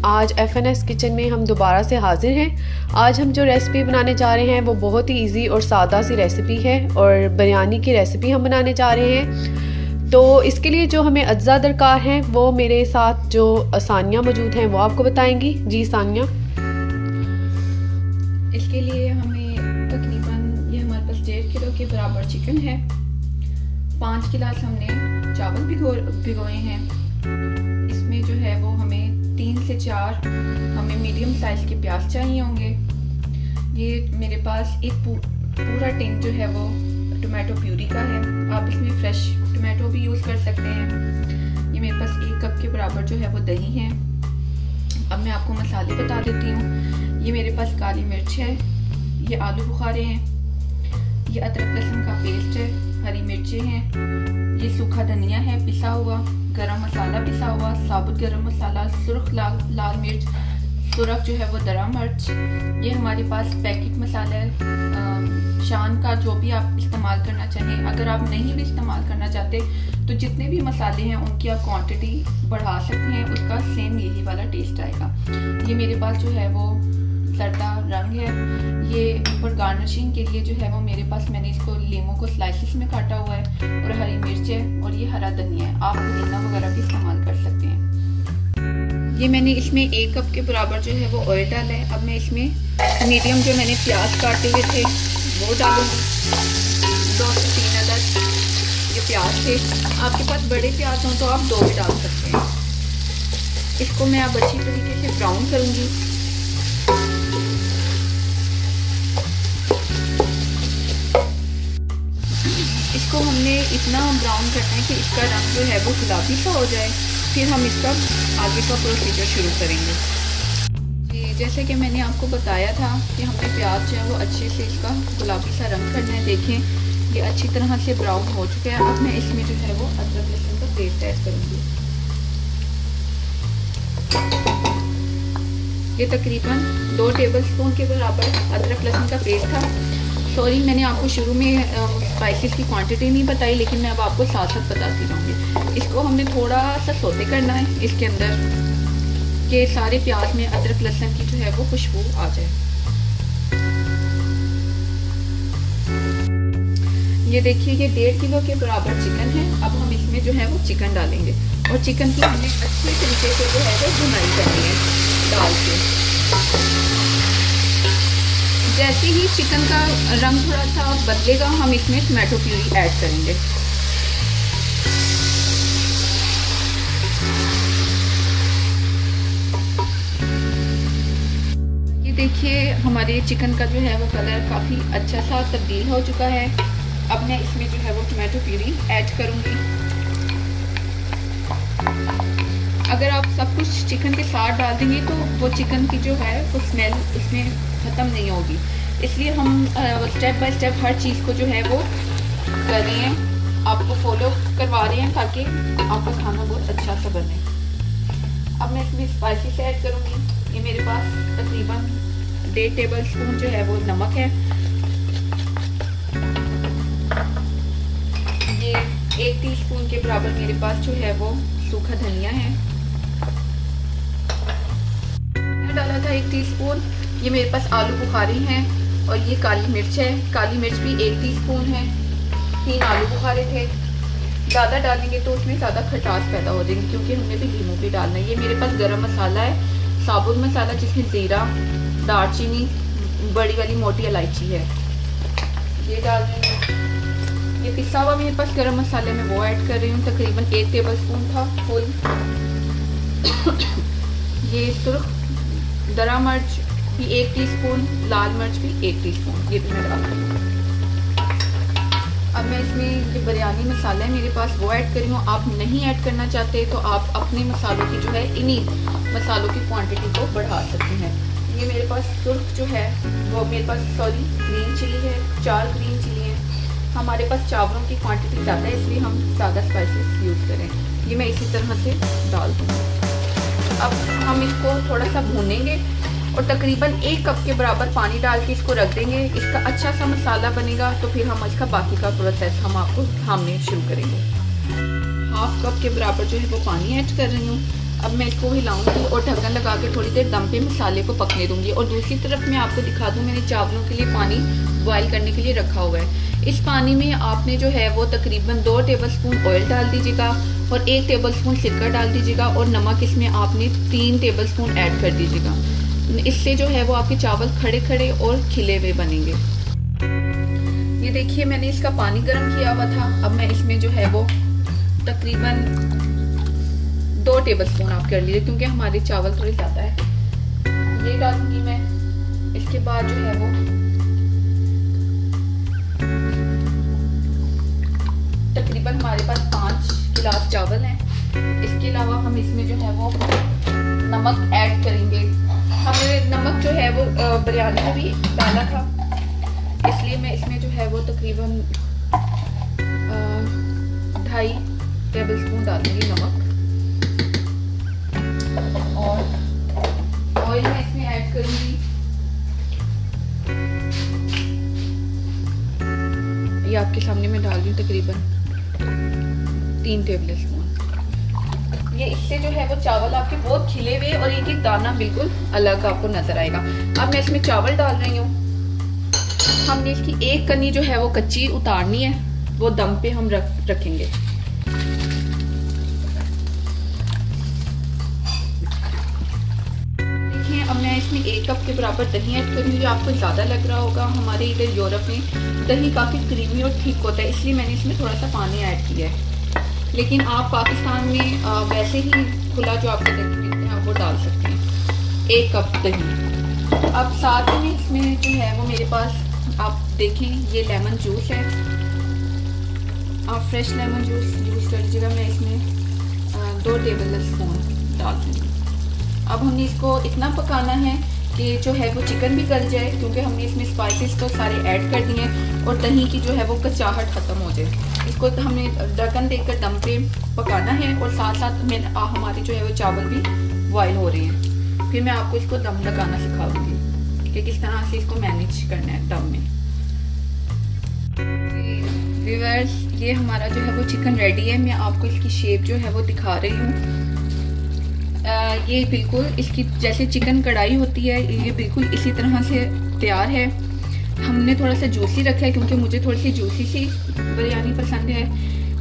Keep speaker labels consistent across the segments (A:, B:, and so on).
A: आज FNS kitchen में हम दोबारा से हाजिर हैं। आज हम जो रेसिपी बनाने जा रहे हैं वो बहुत ही इजी और सादा सी रेसिपी है और बिरयानी की रेसिपी हम बनाने जा रहे हैं। तो इसके लिए जो हमें अज्जा दरकार हैं वो मेरे साथ जो सानिया मौजूद हैं वो आपको बताएंगी। जी सानिया।
B: इसके लिए हमें तकरीबन ये हमारे पास 1.5 किलो के बराबर चिकन है। 5 गिलास हमने चावल भिगोए हैं। इसमें जो है वो हमें 3 से 4 हमें मीडियम साइज के प्याज चाहिए होंगे। ये मेरे पास एक पूरा टिन जो है वो टोमेटो प्यूरी का है। आप इसमें फ्रेश टोमेटो भी यूज़ कर सकते हैं। ये मेरे पास 1 कप के बराबर जो है वो दही है। अब मैं आपको मसाले बता देती हूँ। ये मेरे पास काली मिर्च है, ये आलू बुखारे हैं, ये अदरक लहसुन का पेस्ट है, हरी मिर्चें हैं, ये सूखा धनिया है पिसा हुआ, गरम मसाला पिसा हुआ, साबुत गरम मसाला, सुर्ख लाल मिर्च, सुरख जो है वो दरा मिर्च। ये हमारे पास पैकेट मसाला है, शान का जो भी आप इस्तेमाल करना चाहें। अगर आप नहीं भी इस्तेमाल करना चाहते तो जितने भी मसाले हैं उनकी आप क्वांटिटी बढ़ा सकते हैं, उसका सेम यही वाला टेस्ट आएगा। ये मेरे पास जो है वो जर्दा रंग है। ये ऊपर गार्निशिंग के लिए जो है वो मेरे पास मैंने इसको लीमू को स्लाइसेस में काटा हुआ है और हरी मिर्च है और ये हरा धनिया है। आप पुदीना वगैरह भी इस्तेमाल कर सकते हैं। ये मैंने इसमें 1 कप के बराबर जो है वो ऑयल डाला है। अब मैं इसमें मीडियम जो मैंने प्याज काटे हुए थे वो डालूंगी। 2 से 3 अदद ये प्याज थे। आपके पास बड़े प्याज हों तो आप 2 भी डाल सकते हैं। इसको मैं अब अच्छी तरीके से ब्राउन करूंगी। इसको हमने इतना ब्राउन करना है कि इसका रंग जो है वो गुलाबी सा हो जाए, फिर हम इसका आगे का प्रोसीजर शुरू करेंगे। जी, जैसे कि मैंने आपको बताया था कि हमने प्याज जो है वो अच्छे से इसका गुलाबी सा रंग करना है। देखें ये अच्छी तरह से ब्राउन हो चुका है। अब मैं इसमें जो है वो अदरक लहसुन का पेस्ट ऐड करूँगी। ये तकरीबन 2 टेबलस्पून के बराबर अदरक लहसुन का पेस्ट था। सॉरी, मैंने आपको शुरू में स्पाइसेस की क्वांटिटी नहीं बताई, लेकिन मैं अब आपको साथ साथ बताती रहूँगी। इसको हमने थोड़ा सा सौते करना है इसके अंदर कि सारे प्याज में अदरक लहसुन की जो है वो खुशबू आ जाए। ये देखिए ये 1.5 किलो के बराबर चिकन है। अब हम इसमें जो है वो चिकन डालेंगे और चिकन की हमने अच्छे तरीके से जो है वो भुनाई करनी है डाल के। जैसे ही चिकन का रंग थोड़ा सा बदलेगा हम इसमें टोमेटो प्यूरी ऐड करेंगे। ये देखिए हमारे चिकन का जो है वो कलर काफ़ी अच्छा सा तब्दील हो चुका है। अब मैं इसमें जो है वो टोमेटो प्यूरी ऐड करूँगी। अगर आप सब कुछ चिकन के साथ डाल देंगे तो वो चिकन की जो है वो स्मेल इसमें ख़त्म नहीं होगी, इसलिए हम स्टेप बाय स्टेप हर चीज़ को जो है वो कर रहे हैं, आपको फॉलो करवा रहे हैं ताकि आपका खाना बहुत अच्छा सा बने। अब मैं इसमें स्पाइसेस ऐड करूँगी। ये मेरे पास तकरीबन 1.5 टेबलस्पून जो है वो नमक है। ये 1 टीस्पून के बराबर मेरे पास जो है वो सूखा धनिया है, डाला था 1 टीस्पून। ये मेरे पास आलू बुखारे हैं और ये काली मिर्च है। काली मिर्च भी 1 टीस्पून है। 3 आलू बुखारे थे। ज़्यादा डालेंगे तो उसमें ज़्यादा खटास पैदा हो जाएगी क्योंकि हमने भी लीमू भी डालना है। ये मेरे पास गरम मसाला है, साबुत मसाला जिसमें ज़ीरा, दालचीनी, बड़ी वाली मोटी इलायची है, ये डाल रही हूँ। ये पिसा हुआ मेरे पास गरम मसाले में वो ऐड कर रही हूँ, तकरीबन 1 टेबलस्पून था फुल। ये सुर्ख दरा मिर्च भी 1 टीस्पून, लाल मिर्च भी 1 टीस्पून, ये भी मैं डाल रही हूँ। अब मैं इसमें जो बिरयानी मसाला है मेरे पास वो ऐड कर रही हूँ। आप नहीं ऐड करना चाहते तो आप अपने मसालों की जो है इन्हीं मसालों की क्वांटिटी को बढ़ा सकते हैं। ये मेरे पास सुर्ख जो है वो मेरे पास ग्रीन चिली है, 4 ग्रीन चिली है। हमारे पास चावलों की क्वांटिटी ज़्यादा है इसलिए हम ज़्यादा स्पाइसेस यूज़ करें। ये मैं इसी तरह से डाल दूँगी। अब हम इसको थोड़ा सा भूनेंगे और तकरीबन 1 कप के बराबर पानी डाल के इसको रख देंगे। इसका अच्छा सा मसाला बनेगा तो फिर हम इसका बाकी का प्रोसेस हम आपको सामने शुरू करेंगे। 1/2 कप के बराबर जो है वो पानी ऐड कर रही हूँ। अब मैं इसको हिलाऊंगी और ढक्कन लगा के थोड़ी देर दम पे मसाले को पकने दूंगी। और दूसरी तरफ मैं आपको दिखा दूं, मैंने चावलों के लिए पानी बॉईल करने के लिए रखा हुआ है। इस पानी में आपने जो है वो तकरीबन 2 टेबलस्पून ऑयल डाल दीजिएगा और 1 टेबलस्पून सिरका डाल दीजिएगा और नमक इसमें आपने 3 टेबलस्पून ऐड कर दीजिएगा। इससे जो है वो आपके चावल खड़े खड़े और खिले हुए बनेंगे। ये देखिए मैंने इसका पानी गर्म किया हुआ था। अब मैं इसमें जो है वो तकरीबन 2 टेबलस्पून आप कर लीजिए क्योंकि हमारे चावल थोड़े ज़्यादा है। ये डालूंगी मैं। इसके बाद जो है वो तकरीबन हमारे पास 5 गिलास चावल हैं। इसके अलावा हम इसमें जो है वो नमक ऐड करेंगे। हमने नमक जो है वो बिरयानी में भी डाला था, इसलिए मैं इसमें जो है वो तकरीबन 2.5 टेबलस्पून डालूंगी नमक। और ऑयल मैं इसमें ऐड करूंगी, ये आपके सामने मैं डाल रही हूँ तकरीबन 3 टेबलस्पून। ये इससे जो है वो चावल आपके बहुत खिले हुए और एक एक दाना बिल्कुल अलग आपको नजर आएगा। अब मैं इसमें चावल डाल रही हूँ। हमने इसकी एक कनी जो है वो कच्ची उतारनी है, वो दम पे हम रखेंगे। देखिए अब मैं इसमें 1 कप के बराबर दही ऐड करूँगी। आपको ज़्यादा लग रहा होगा, हमारे इधर यूरोप में दही काफ़ी क्रीमी और ठीक होता है, इसलिए मैंने इसमें थोड़ा सा पानी ऐड किया है। लेकिन आप पाकिस्तान में वैसे ही खुला जो आपको दही मिलते हैं आप वो डाल सकते हैं। 1 कप दही। अब साथ में इसमें जो है वो मेरे पास आप देखें ये लेमन जूस है। आप फ्रेश लेमन जूस यूज़ कर लीजिएगा। मैं इसमें 2 टेबलस्पून डाल दूँगी। अब हमने इसको इतना पकाना है कि जो है वो चिकन भी गल जाए, क्योंकि हमने इसमें स्पाइसेस तो सारे ऐड कर दिए हैं और दही की जो है वो कचाहट ख़त्म हो जाए। इसको तो हमने ढक्कन देकर दम पे पकाना है और साथ साथ में हमारे जो है वो चावल भी बॉयल हो रहे हैं। फिर मैं आपको इसको दम लगाना सिखाऊंगी कि किस तरह से इसको मैनेज करना है दम में। व्यूअर्स ये हमारा जो है वो चिकन रेडी है। मैं आपको इसकी शेप जो है वो दिखा रही हूँ। ये बिल्कुल इसकी जैसे चिकन कढ़ाई होती है, ये बिल्कुल इसी तरह से तैयार है। हमने थोड़ा सा जूसी रखा है क्योंकि मुझे थोड़ी सी जूसी सी बिरयानी पसंद है।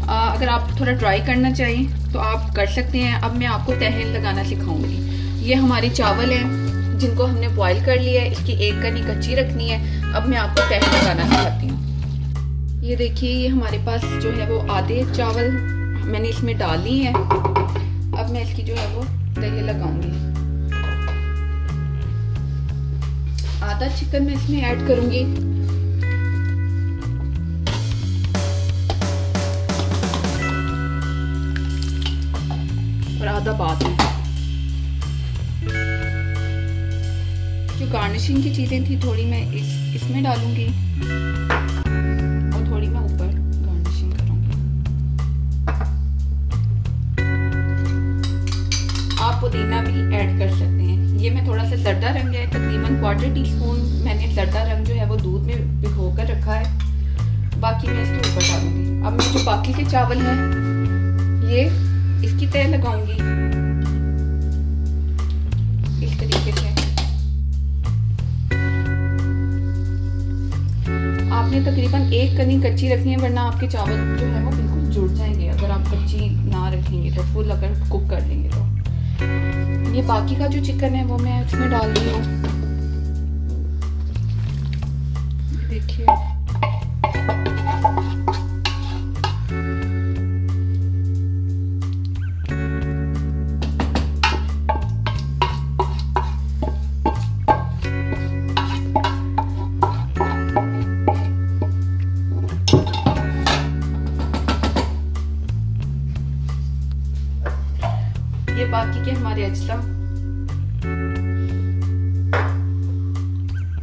B: अगर आप थोड़ा ड्राई करना चाहें तो आप कर सकते हैं। अब मैं आपको तहन लगाना सिखाऊंगी। ये हमारे चावल हैं जिनको हमने बॉईल कर लिया है। इसकी एक कनी कच्ची रखनी है। अब मैं आपको तहन लगाना सिखाती हूँ। ये देखिए ये हमारे पास जो है वो आधे चावल मैंने इसमें डाल ली है। अब मैं इसकी जो है वो तहन लगाऊंगी। आधा चिकन मैं इसमें ऐड करूंगी और आधा बाद में। जो गार्निशिंग की चीजें थी थोड़ी मैं इसमें डालूंगी और थोड़ी मैं ऊपर गार्निशिंग करूंगी। आप पुदीना भी ऐड कर सकते हैं। ये मैं थोड़ा सा जर्दा रंग है, तकरीबन 1/4 टीस्पून मैंने जर्दा रंग जो है वो दूध में भिगो कर रखा है। बाकी मैं इसके ऊपर डालूंगी। अब मैं जो बाकी के चावल हैं ये इसकी तह लगाऊंगी इस तरीके से। आपने तकरीबन 1 कनी कच्ची रखनी है, वरना आपके चावल जो है वो बिल्कुल जुड़ जाएंगे अगर आप कच्ची ना रखेंगे तो, फुल अगर कुक कर लेंगे तो। ये बाकी का जो चिकन है वो मैं इसमें डाल रही हूँ। देखिए ये बाकी के हमारे अजला,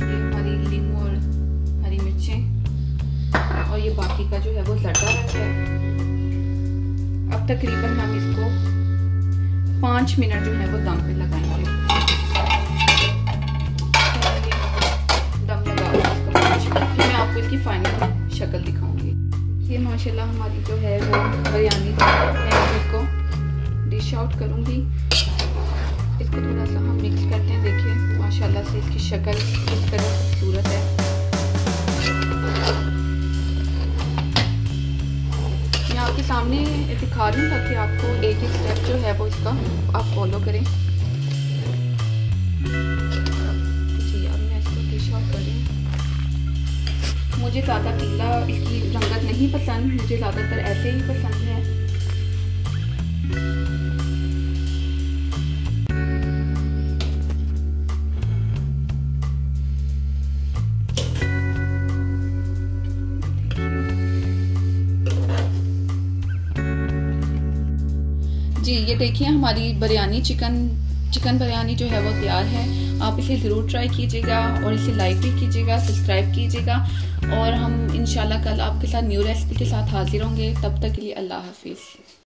B: ये हमारी लीमू और हरी मिर्चें और ये बाकी का जो है वो जर्दा रंग है। अब तकरीबन हम इसको 5 मिनट जो है वो दम पे लगाएंगे। दम लगा इसको 5 मिनट, फिर मैं आपको इसकी फाइनल शक्ल दिखाऊंगी। ये माशाल्लाह हमारी जो है वो बिरयानी मैं इसको डिश आउट करूंगी। इसको थोड़ा सा हम मिक्स करते हैं। देखिए माशाल्लाह से इसकी शक्ल किस तरह खूबसूरत है। मैं आपके सामने दिखा रही हूँ ताकि आपको एक एक स्टेप जो है वो इसका आप फॉलो करें। जी अब मैं इसको डिश आउट कर रही हूँ। मुझे ज़्यादा पीला इसकी रंगत नहीं पसंद, मुझे ज़्यादातर ऐसे ही पसंद है। जी ये देखिए हमारी बिरयानी चिकन बिरयानी जो है वो तैयार है। आप इसे ज़रूर ट्राई कीजिएगा और इसे लाइक भी कीजिएगा, सब्सक्राइब कीजिएगा और हम इंशाल्लाह कल आपके साथ न्यू रेसिपी के साथ हाजिर होंगे। तब तक के लिए अल्लाह हाफिज़।